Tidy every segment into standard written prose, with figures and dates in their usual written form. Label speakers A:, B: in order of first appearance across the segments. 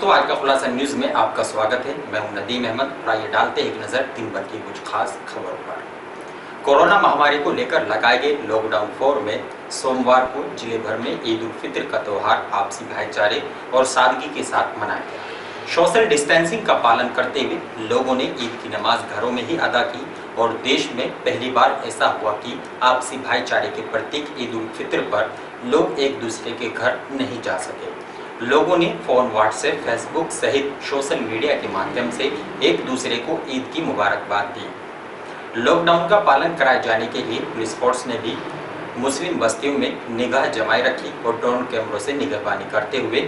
A: दोस्तों, आज का खुलासा न्यूज में आपका स्वागत है। मैं हूं नदीम अहमद। आइए डालते हैं एक नजर दिन भर की कुछ खास खबरों पर। कोरोना महामारी को लेकर लगाए गए लॉकडाउन 4 में सोमवार को जिले भर में ईद उल फित्र का त्योहार आपसी भाईचारे और सादगी के साथ मनाया गया। सोशल डिस्टेंसिंग का पालन करते हुए लोगों ने ईद की नमाज घरों में ही अदा की और देश में पहली बार ऐसा हुआ कि आपसी भाईचारे के प्रतीक ईद उल फित्र पर लोग एक दूसरे के घर नहीं जा सके। लोगों ने फोन, व्हाट्सएप, फेसबुक सहित सोशल मीडिया के माध्यम से एक दूसरे को ईद की मुबारकबाद दी। लॉकडाउन का पालन कराए जाने के लिए पुलिस फोर्स ने भी मुस्लिम बस्तियों में निगाह जमाए रखी और ड्रोन कैमरों से निगरानी करते हुए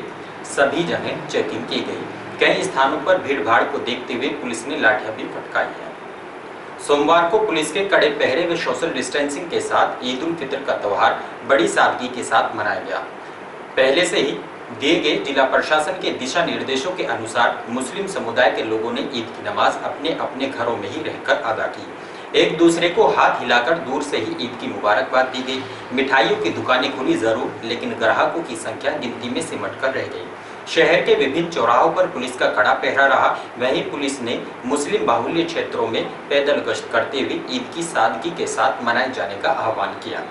A: सभी जगह चेकिंग की गई। कई स्थानों पर भीड़ भाड़ को देखते हुए पुलिस ने लाठियां भी फटकाई है। सोमवार को पुलिस के कड़े पहरे व सोशल डिस्टेंसिंग के साथ ईद उल फित्र का त्योहार बड़ी सादगी के साथ मनाया गया। पहले से ही दिए गए जिला प्रशासन के दिशा निर्देशों के अनुसार मुस्लिम समुदाय के लोगों ने ईद की नमाज अपने अपने घरों में ही रहकर अदा की। एक दूसरे को हाथ हिलाकर दूर से ही ईद की मुबारकबाद दी गई। मिठाइयों की दुकानें खुली जरूर, लेकिन ग्राहकों की संख्या गिनती में सिमट कर रह गई। शहर के विभिन्न चौराहों पर पुलिस का कड़ा पहरा रहा। वहीं पुलिस ने मुस्लिम बाहुल्य क्षेत्रों में पैदल गश्त करते हुए ईद की सादगी के साथ मनाए जाने का आह्वान किया।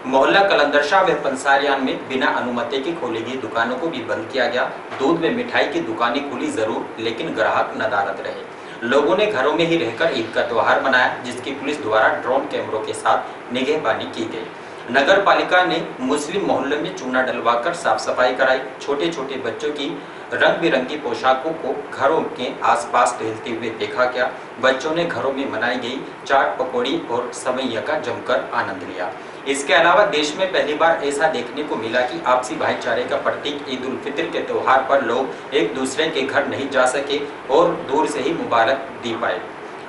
A: मोहल्ला कलंदरशाह व पंसारियान में बिना अनुमति के खोली गई दुकानों को भी बंद किया गया। दूध व मिठाई की दुकानें खुली जरूर, लेकिन ग्राहक नदारद रहे। लोगों ने घरों में ही रहकर ईद का त्योहार मनाया, जिसकी पुलिस द्वारा ड्रोन कैमरों के साथ निगहबानी की गई। नगर पालिका ने मुस्लिम मोहल्लों में चूना डलवाकर साफ सफाई कराई। छोटे छोटे बच्चों की रंग बिरंगी पोशाकों को घरों के आसपास टहलते हुए देखा गया। बच्चों ने घरों में मनाई गई चाट, पकौड़ी और सवैया का जमकर आनंद लिया। इसके अलावा देश में पहली बार ऐसा देखने को मिला कि आपसी भाईचारे का प्रतीक ईद उल फित्र के त्योहार पर लोग एक दूसरे के घर नहीं जा सके और दूर से ही मुबारक दी पाए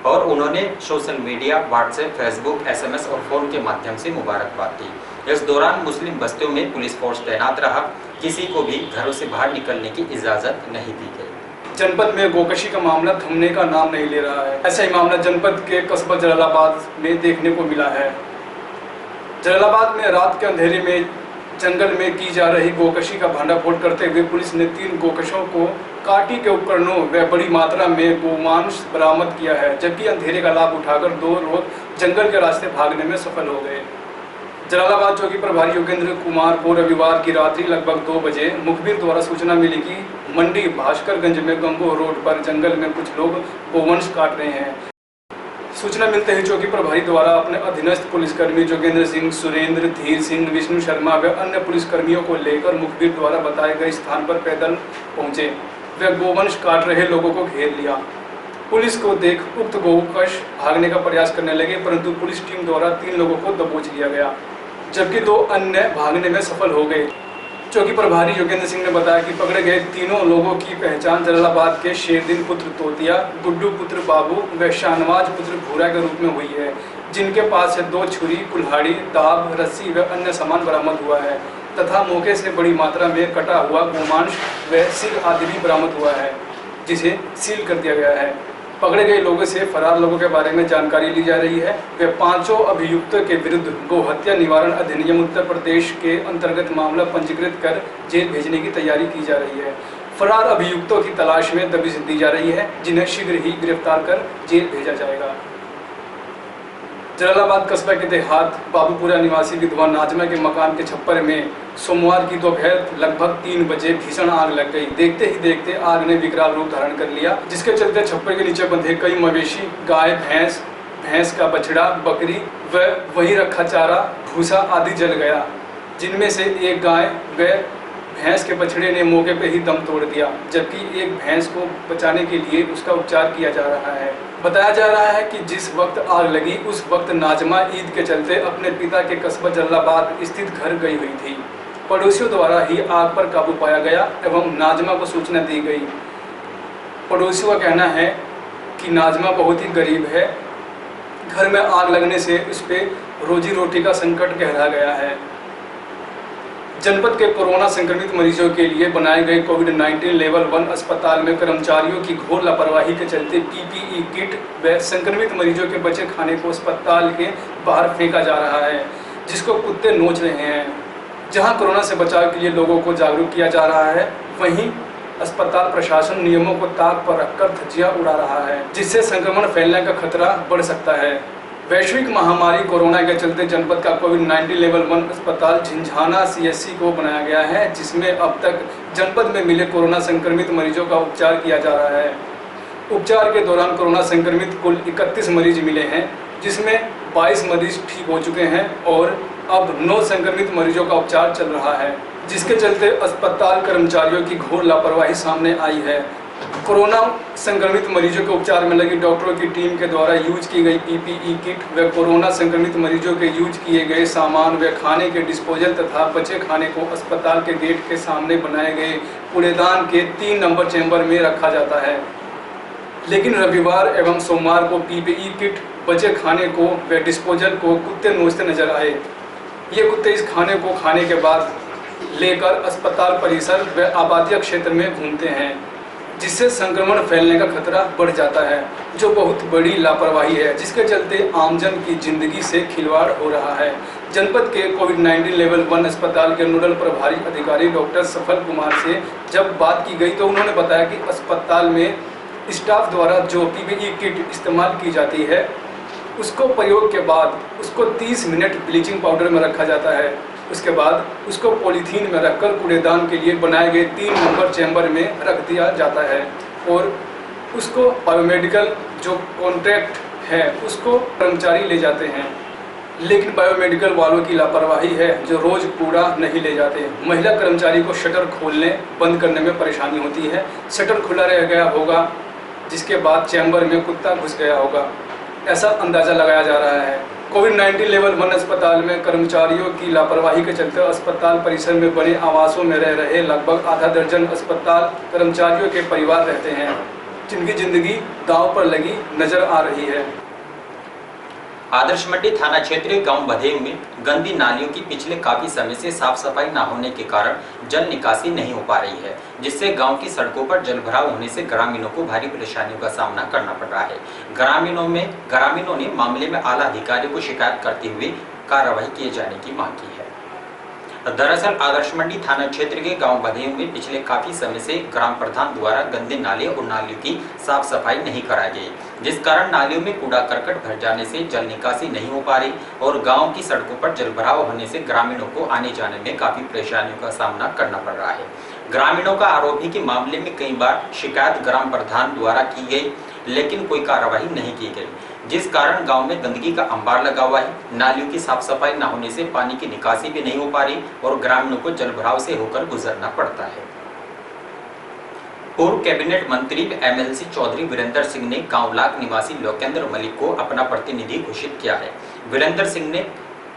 A: और उन्होंने social media, WhatsApp, Facebook, SMS और फोन के माध्यम से मुबारकबाद दी। इस दौरान मुस्लिम बस्तियों में पुलिस फोर्स तैनात रहा। किसी को भी घरों से बाहर निकलने की इजाजत नहीं दी गई।
B: जनपद में गोकशी का मामला थमने का नाम नहीं ले रहा है। ऐसा ही मामला जनपद के कस्बा जलालाबाद में देखने को मिला है। जलालाबाद में रात के अंधेरे में जंगल में की जा रही गोकशी का भांडाफोड़ करते हुए पुलिस ने 3 गोकशों को काटी के उपकरणों व बड़ी मात्रा में गोमांस बरामद किया है, जबकि अंधेरे का लाभ उठाकर 2 लोग जंगल के रास्ते भागने में सफल हो गए। जलालाबाद चौकी प्रभारी योगेंद्र कुमार को रविवार की रात्रि लगभग 2 बजे मुखबिर द्वारा सूचना मिली कि मंडी भास्करगंज में गंगो रोड पर जंगल में कुछ लोग गोवंश काट रहे हैं। सूचना मिलते ही चौकी प्रभारी द्वारा अपने अधीनस्थ पुलिसकर्मी जोगेंद्र सिंह, सुरेंद्र, धीर सिंह, विष्णु शर्मा व अन्य पुलिसकर्मियों को लेकर मुखबिर द्वारा बताए गए स्थान पर पैदल पहुंचे। वे गोवंश काट रहे लोगों को घेर लिया। पुलिस को देख उक्त गोवंश भागने का प्रयास करने लगे, परंतु पुलिस टीम द्वारा 3 लोगों को दबोच लिया गया, जबकि 2 अन्य भागने में सफल हो गए। चौकी प्रभारी योगेंद्र सिंह ने बताया कि पकड़े गए 3 लोगों की पहचान जलालाबाद के शेरदिन पुत्र तोतिया, गुड्डू पुत्र बाबू व शाहनवाज पुत्र भूरा के रूप में हुई है, जिनके पास से 2 छुरी, कुल्हाड़ी, दाब, रस्सी व अन्य सामान बरामद हुआ है तथा मौके से बड़ी मात्रा में कटा हुआ गोमांस व सिर आदि भी बरामद हुआ है, जिसे सील कर दिया गया है। पकड़े गए लोगों से फरार लोगों के बारे में जानकारी ली जा रही है। वे 5 अभियुक्तों के विरुद्ध गो हत्या निवारण अधिनियम उत्तर प्रदेश के अंतर्गत मामला पंजीकृत कर जेल भेजने की तैयारी की जा रही है। फरार अभियुक्तों की तलाश में दबिश दी जा रही है, जिन्हें शीघ्र ही गिरफ्तार कर जेल भेजा जाएगा। जलालाबाद कस्बा के देहात बाबूपुरा निवासी विधवा नाजमा के मकान के छप्पर में सोमवार की दोपहर लगभग 3 बजे भीषण आग लग गई। देखते ही देखते आग ने विकराल रूप धारण कर लिया, जिसके चलते छप्पर के नीचे बंधे कई मवेशी, गाय, भैंस का बछड़ा, बकरी व वही रखा चारा, भूसा आदि जल गया, जिनमें से एक गाय व भैंस के बछड़े ने मौके पर ही दम तोड़ दिया, जबकि एक भैंस को बचाने के लिए उसका उपचार किया जा रहा है। बताया जा रहा है कि जिस वक्त आग लगी उस वक्त नाजमा ईद के चलते अपने पिता के कस्बा जलालाबाद स्थित घर गई हुई थी। पड़ोसियों द्वारा ही आग पर काबू पाया गया एवं नाजमा को सूचना दी गई। पड़ोसियों का कहना है कि नाजमा बहुत ही गरीब है। घर में आग लगने से उस पर रोजी रोटी का संकट गहरा गया है। जनपद के कोरोना संक्रमित मरीजों के लिए बनाए गए कोविड-19 लेवल 1 अस्पताल में कर्मचारियों की घोर लापरवाही के चलते पीपीई किट व संक्रमित मरीजों के बचे खाने को अस्पताल के बाहर फेंका जा रहा है, जिसको कुत्ते नोच रहे हैं। जहां कोरोना से बचाव के लिए लोगों को जागरूक किया जा रहा है, वहीं अस्पताल प्रशासन नियमों को ताक पर रखकर धज्जियां उड़ा रहा है, जिससे संक्रमण फैलने का खतरा बढ़ सकता है। वैश्विक महामारी कोरोना के चलते जनपद का कोविड-19 लेवल 1 अस्पताल झिंझाना CSC को बनाया गया है, जिसमें अब तक जनपद में मिले कोरोना संक्रमित मरीजों का उपचार किया जा रहा है। उपचार के दौरान कोरोना संक्रमित कुल 31 मरीज मिले हैं, जिसमें 22 मरीज ठीक हो चुके हैं और अब 9 संक्रमित मरीजों का उपचार चल रहा है, जिसके चलते अस्पताल कर्मचारियों की घोर लापरवाही सामने आई है। कोरोना संक्रमित मरीजों के उपचार में लगी डॉक्टरों की टीम के द्वारा यूज की गई PPE किट व कोरोना संक्रमित मरीजों के यूज किए गए सामान व खाने के डिस्पोजल तथा बचे खाने को अस्पताल के गेट के सामने बनाए गए कूड़ेदान के 3 नंबर चैम्बर में रखा जाता है। लेकिन रविवार एवं सोमवार को PPE किट, बचे खाने को व डिस्पोजल को कुत्ते नोचते नजर आए। ये कुत्ते इस खाने को खाने के बाद लेकर अस्पताल परिसर व आबादी क्षेत्र में घूमते हैं, जिससे संक्रमण फैलने का खतरा बढ़ जाता है, जो बहुत बड़ी लापरवाही है, जिसके चलते आमजन की जिंदगी से खिलवाड़ हो रहा है। जनपद के कोविड-19 लेवल 1 अस्पताल के नोडल प्रभारी अधिकारी डॉक्टर सफल कुमार से जब बात की गई तो उन्होंने बताया कि अस्पताल में स्टाफ द्वारा जो PPE किट इस्तेमाल की जाती है, उसको प्रयोग के बाद उसको 30 मिनट ब्लीचिंग पाउडर में रखा जाता है। उसके बाद उसको पॉलीथीन में रखकर कूड़ेदान के लिए बनाए गए 3 नंबर चैम्बर में रख दिया जाता है और उसको बायोमेडिकल जो कॉन्ट्रैक्ट है उसको कर्मचारी ले जाते हैं। लेकिन बायोमेडिकल वालों की लापरवाही है, जो रोज कूड़ा नहीं ले जाते। महिला कर्मचारी को शटर खोलने बंद करने में परेशानी होती है। शटर खुला रह गया होगा, जिसके बाद चैम्बर में कुत्ता घुस गया होगा, ऐसा अंदाजा लगाया जा रहा है। कोविड-19 लेवल 1 अस्पताल में कर्मचारियों की लापरवाही के चलते अस्पताल परिसर में बने आवासों में रह रहे लगभग आधा दर्जन अस्पताल कर्मचारियों के परिवार रहते हैं, जिनकी जिंदगी दांव पर लगी नजर आ रही है।
A: आदर्श मंडी थाना क्षेत्र के गांव बधेव में गंदी नालियों की पिछले काफी समय से साफ सफाई न होने के कारण जल निकासी नहीं हो पा रही है, जिससे गांव की सड़कों पर जल भराव होने से ग्रामीणों को भारी परेशानियों का सामना करना पड़ रहा है। ग्रामीणों ने मामले में आला अधिकारियों को शिकायत करते हुए कार्रवाई किए जाने की मांग की है। दरअसल आदर्श मंडी थाना क्षेत्र के गांव बधेव में पिछले काफी समय से ग्राम प्रधान द्वारा गंदे नाले और नालियों की साफ सफाई नहीं कराई गई, जिस कारण नालियों में कूड़ा करकट भर जाने से जल निकासी नहीं हो पा रही और गांव की सड़कों पर जलभराव होने से ग्रामीणों को आने जाने में काफी परेशानियों का सामना करना पड़ रहा है। ग्रामीणों का आरोप है कि मामले में कई बार शिकायत ग्राम प्रधान द्वारा की गई, लेकिन कोई कार्रवाई नहीं की गई, जिस कारण गांव में गंदगी का अंबार लगा हुआ है। नालियों की साफ सफाई न होने से पानी की निकासी भी नहीं हो पा रही और ग्रामीणों को जलभराव से होकर गुजरना पड़ता है। पूर्व कैबिनेट मंत्री MLC चौधरी वीरेंद्र सिंह ने गांव लाख निवासी लोकेंद्र मलिक को अपना प्रतिनिधि घोषित किया है। वीरेंद्र सिंह ने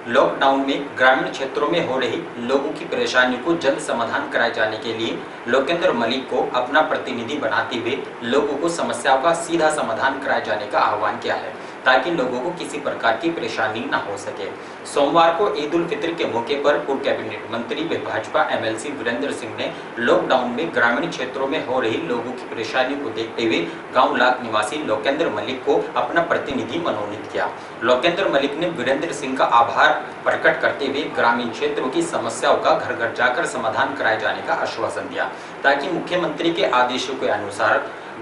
A: लॉकडाउन में ग्रामीण क्षेत्रों में हो रही लोगों की परेशानियों को जल्द समाधान कराए जाने के लिए लोकेंद्र मलिक को अपना प्रतिनिधि बनाते हुए लोगों को समस्याओं का सीधा समाधान कराए जाने का आह्वान किया है, ताकि लोगों को किसी प्रकार की परेशानी न हो सके। सोमवार को ईद उल फित्र के मौके पर पूर्व कैबिनेट मंत्री व भाजपा MLC वीरेंद्र सिंह ने लॉकडाउन में ग्रामीण क्षेत्रों में हो रही लोगों की परेशानियों को देखते हुए गांव लाख निवासी लोकेंद्र मलिक को अपना प्रतिनिधि मनोनीत किया। लोकेंद्र मलिक ने वीरेंद्र सिंह का आभार प्रकट करते हुए ग्रामीण क्षेत्रों की समस्याओं का घर घर जाकर समाधान कराए जाने का आश्वासन दिया, ताकि मुख्यमंत्री के आदेशों के अनुसार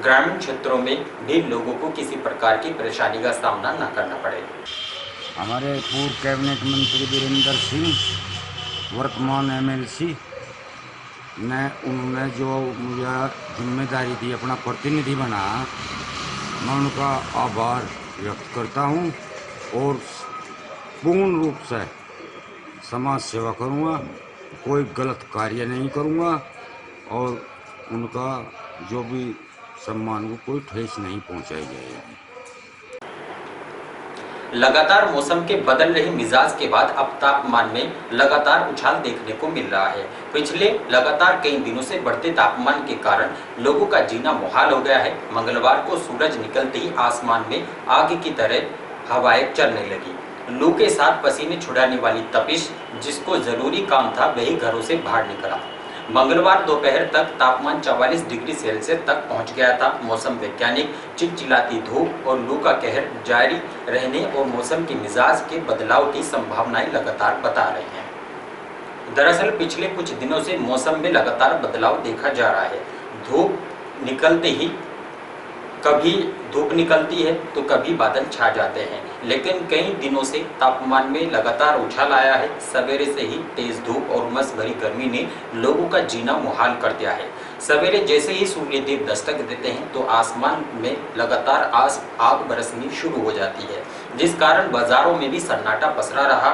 A: ग्रामीण क्षेत्रों में भी लोगों को किसी प्रकार की परेशानी का सामना न करना पड़े।
C: हमारे पूर्व कैबिनेट मंत्री वीरेंद्र सिंह वर्तमान MLC ने उन्होंने जो मुझे जिम्मेदारी दी अपना प्रतिनिधि बना, मैं उनका आभार व्यक्त करता हूं और पूर्ण रूप से समाज सेवा करूंगा, कोई गलत कार्य नहीं करूंगा और उनका जो भी सम्मान को कोई ठेस नहीं पहुंचाई जाएगी।
A: लगातार मौसम के बदल रहे मिजाज के बाद अब तापमान में लगातार उछाल देखने को मिल रहा है। पिछले लगातार कई दिनों से बढ़ते तापमान के कारण लोगों का जीना मुहाल हो गया है। मंगलवार को सूरज निकलते ही आसमान में आग की तरह हवाएं चलने लगी। लू के साथ पसीने छुड़ाने वाली तपिश, जिसको जरूरी काम था वही घरों से बाहर निकला। मंगलवार दोपहर तक तापमान 44 डिग्री सेल्सियस तक पहुंच गया था। मौसम वैज्ञानिक चिलचिलाती धूप और लू का कहर जारी रहने और मौसम के मिजाज के बदलाव की संभावनाएं लगातार बता रहे हैं। दरअसल पिछले कुछ दिनों से मौसम में लगातार बदलाव देखा जा रहा है। धूप निकलते ही कभी धूप निकलती है तो कभी बादल छा जाते हैं, लेकिन कई दिनों से तापमान में लगातार उछाल आया है। सवेरे से ही तेज धूप और उमस भरी गर्मी ने लोगों का जीना मुहाल कर दिया है। सवेरे जैसे ही सूर्यदेव दस्तक देते हैं तो आसमान में लगातार आग बरसनी शुरू हो जाती है, जिस कारण बाजारों में भी सन्नाटा पसरा रहा।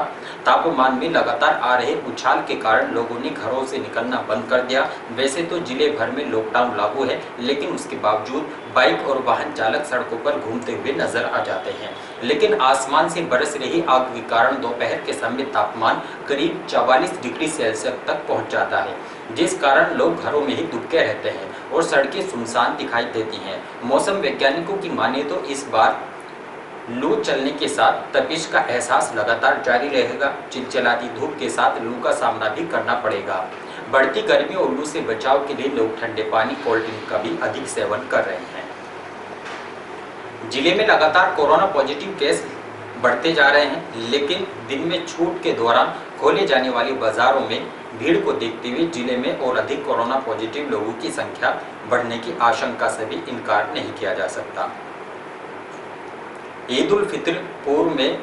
A: तापमान में लगातार आ रहे उछाल के कारण लोगों ने घरों से निकलना बंद कर दिया। वैसे तो जिले भर में लॉकडाउन लागू है, लेकिन उसके बावजूद बाइक और वाहन चालक सड़कों पर घूमते हुए नजर आ जाते हैं। लेकिन आसमान से बरस रही आग के कारण दोपहर के समय तापमान करीब 44 डिग्री सेल्सियस तक पहुंच जाता है, जिस कारण लोग घरों में ही दुबके रहते हैं और सड़कें सुनसान दिखाई देती हैं। मौसम वैज्ञानिकों की माने तो इस बार लू चलने के साथ तपिश का एहसास लगातार जारी रहेगा। चिलचिलाती धूप के साथ लू का सामना भी करना पड़ेगा। बढ़ती गर्मी और लू से बचाव के लिए लोग ठंडे पानी, कोल्ड ड्रिंक का भी अधिक सेवन कर रहे हैं। जिले में लगातार कोरोना पॉजिटिव केस बढ़ते जा रहे हैं, लेकिन दिन में छूट के दौरान खोले जाने वाले बाजारों में भीड़ को देखते हुए जिले में और अधिक कोरोना पॉजिटिव लोगों की संख्या बढ़ने की आशंका से भी इनकार नहीं किया जा सकता। ईद उल फितर पूर्व में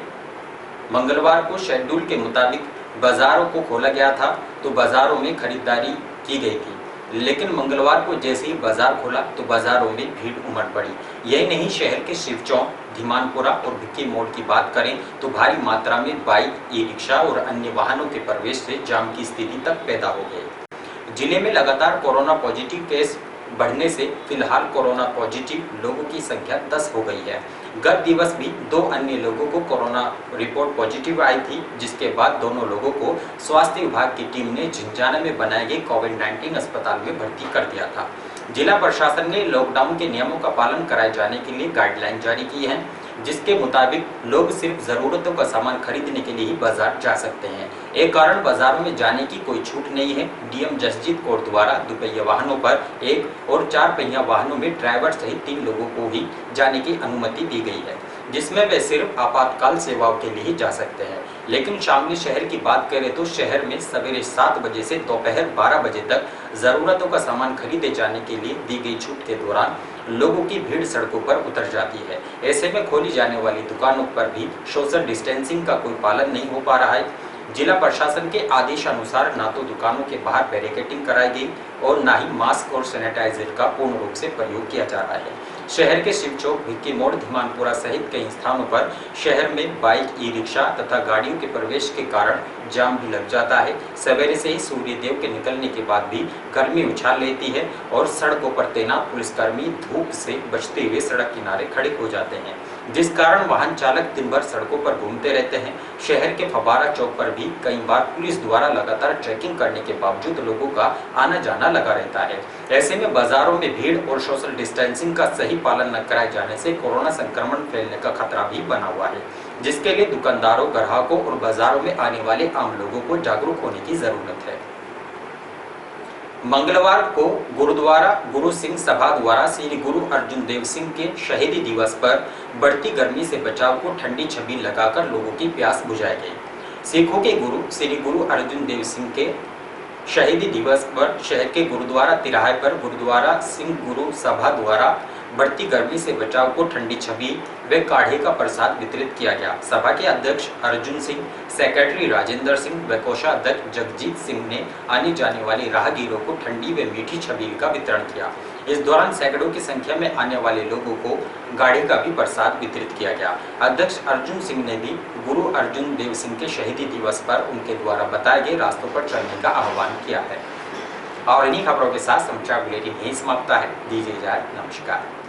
A: मंगलवार को शेड्यूल के मुताबिक बाजारों को खोला गया था तो बाजारों में खरीदारी की गई थी, लेकिन मंगलवार को जैसे ही बाजार खोला तो बाजारों में भीड़ उमड़ पड़ी। यही नहीं, शहर के शिव चौक, धीमानपुरा और भिक्की मोड़ की बात करें तो भारी मात्रा में बाइक, ई रिक्शा और अन्य वाहनों के प्रवेश से जाम की स्थिति तक पैदा हो गई। जिले में लगातार कोरोना पॉजिटिव केस बढ़ने से फिलहाल कोरोना पॉजिटिव लोगों की संख्या 10 हो गई है। गत दिवस भी 2 अन्य लोगों को कोरोना रिपोर्ट पॉजिटिव आई थी, जिसके बाद दोनों लोगों को स्वास्थ्य विभाग की टीम ने झिंझाना में बनाए गए कोविड-19 अस्पताल में भर्ती कर दिया था। जिला प्रशासन ने लॉकडाउन के नियमों का पालन कराए जाने के लिए गाइडलाइन जारी की है, जिसके मुताबिक लोग सिर्फ जरूरतों का सामान खरीदने के लिए ही बाजार जा सकते हैं। एक कारण बाजारों में जाने की कोई छूट नहीं है। डीएम जसजीत कौर द्वारा दुपहिया वाहनों पर 1 और 4 पहिया वाहनों में ड्राइवर सहित 3 लोगों को ही जाने की अनुमति दी गई है, जिसमें वे सिर्फ आपातकाल सेवाओं के लिए ही जा सकते हैं। लेकिन शामली शहर की बात करें तो शहर में सवेरे 7 बजे से दोपहर 12 बजे तक जरूरतों का सामान खरीदे जाने के लिए दी गई छूट के दौरान लोगों की भीड़ सड़कों पर उतर जाती है। ऐसे में खोली जाने वाली दुकानों पर भी सोशल डिस्टेंसिंग का कोई पालन नहीं हो पा रहा है। जिला प्रशासन के आदेशानुसार ना तो दुकानों के बाहर बैरिकेडिंग कराई गई और ना ही मास्क और सैनिटाइजर का पूर्ण रूप से प्रयोग किया जा रहा है। शहर के शिव चौक, भिक्की मोड़, धीमानपुरा सहित कई स्थानों पर शहर में बाइक, ई रिक्शा तथा गाड़ियों के प्रवेश के कारण जाम भी लग जाता है। सवेरे से ही सूर्यदेव के निकलने के बाद भी गर्मी उछाल लेती है और सड़कों पर तैनात पुलिसकर्मी धूप से बचते हुए सड़क किनारे खड़े हो जाते हैं, जिस कारण वाहन चालक दिन भर सड़कों पर घूमते रहते हैं। शहर के फबारा चौक पर भी कई बार पुलिस द्वारा लगातार चेकिंग करने के बावजूद लोगों का आना जाना लगा रहता है। ऐसे में बाजारों में भीड़ और सोशल डिस्टेंसिंग का सही पालन न कराए जाने से कोरोना संक्रमण फैलने का खतरा भी बना हुआ है, जिसके लिए दुकानदारों, ग्राहकों और बाजारों में आने वाले आम लोगों को जागरूक होने की जरूरत है। मंगलवार को गुरुद्वारा गुरु सिंह सभा द्वारा श्री गुरु अर्जुन देव सिंह के शहीदी दिवस पर बढ़ती गर्मी से बचाव को ठंडी छबील लगाकर लोगों की प्यास बुझाई गई। सिखों के गुरु श्री गुरु अर्जुन देव सिंह के शहीदी दिवस पर शहर के गुरुद्वारा तिराहे पर गुरुद्वारा सिंह गुरु सभा द्वारा बढ़ती गर्मी से बचाव को ठंडी छबील व काढ़े का प्रसाद वितरित किया गया। सभा के अध्यक्ष अर्जुन सिंह, सेक्रेटरी राजेंद्र सिंह व कोषाध्यक्ष जगजीत सिंह ने आने जाने वाले राहगीरों को ठंडी व मीठी छबील का वितरण किया। इस दौरान सैकड़ों की संख्या में आने वाले लोगों को गाढ़े का भी प्रसाद वितरित किया गया। अध्यक्ष अर्जुन सिंह ने भी गुरु अर्जुन देव सिंह के शहीदी दिवस पर उनके द्वारा बताए गए रास्तों पर चलने का आह्वान किया है। और इन्हीं खबरों के साथ समाचार बुलेटिन यहीं समाप्त है। दीजिए इजाजत, नमस्कार।